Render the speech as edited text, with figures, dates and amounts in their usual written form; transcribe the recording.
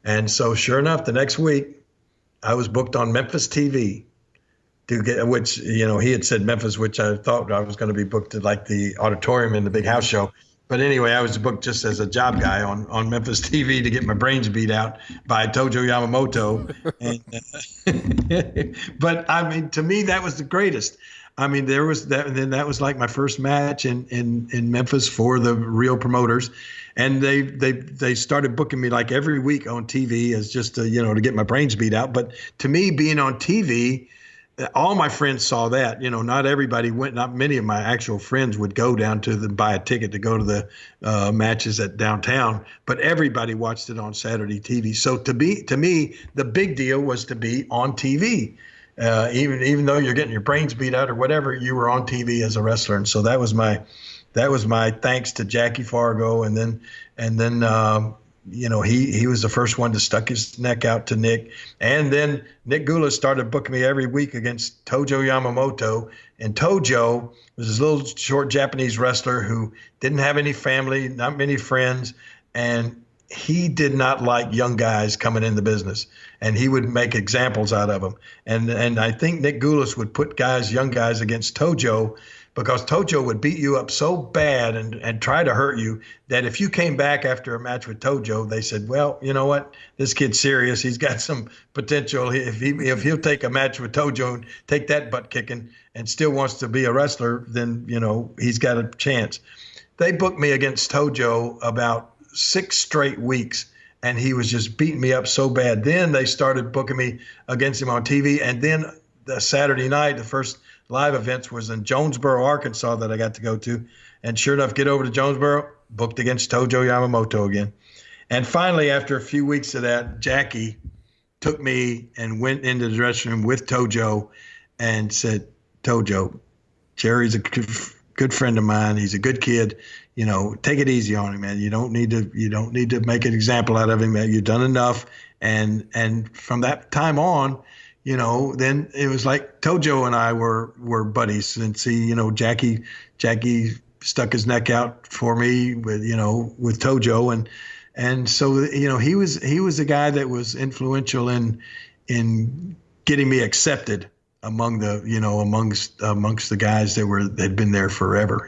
And so sure enough, the next week I was booked on Memphis TV to get, which, he had said Memphis, which I thought I was going to be booked at like the auditorium in the big house show. But anyway, I was booked just as a job guy on Memphis TV to get my brains beat out by Tojo Yamamoto. But I mean, to me, that was the greatest. I mean, there was that, and then that was like my first match in Memphis for the real promoters. And they started booking me like every week on TV as just to get my brains beat out. But to me, being on TV, all my friends saw that. Not everybody went. Not many of my actual friends would go down to buy a ticket to go to the matches at downtown. But everybody watched it on Saturday TV. So to me, the big deal was to be on TV. Even though you're getting your brains beat out or whatever, you were on TV as a wrestler. And so that was my thanks to Jackie Fargo. And then he was the first one to stuck his neck out to Nick. And then Nick Gula started booking me every week against Tojo Yamamoto. And Tojo was this little short Japanese wrestler who didn't have any family, not many friends, and he did not like young guys coming in the business, and he would make examples out of them. And I think Nick Goulas would put young guys against Tojo, because Tojo would beat you up so bad and try to hurt you that if you came back after a match with Tojo, they said, well, you know what? This kid's serious. He's got some potential. If he'll take a match with Tojo and take that butt kicking and still wants to be a wrestler, then, he's got a chance. They booked me against Tojo about 6 straight weeks, and he was just beating me up so bad. Then they started booking me against him on TV. And then the Saturday night, the first live events was in Jonesboro, Arkansas, that I got to go to. And sure enough, get over to Jonesboro, booked against Tojo Yamamoto again. And finally, after a few weeks of that, Jackie took me and went into the dressing room with Tojo and said, Tojo, Jerry's a good friend of mine. He's a good kid. Take it easy on him, man. You don't need to make an example out of him, man. You've done enough. And from that time on, then it was like Tojo and I were buddies. And see, Jackie stuck his neck out for me with Tojo. And so, he was a guy that was influential in getting me accepted among the, amongst the guys that had been there forever,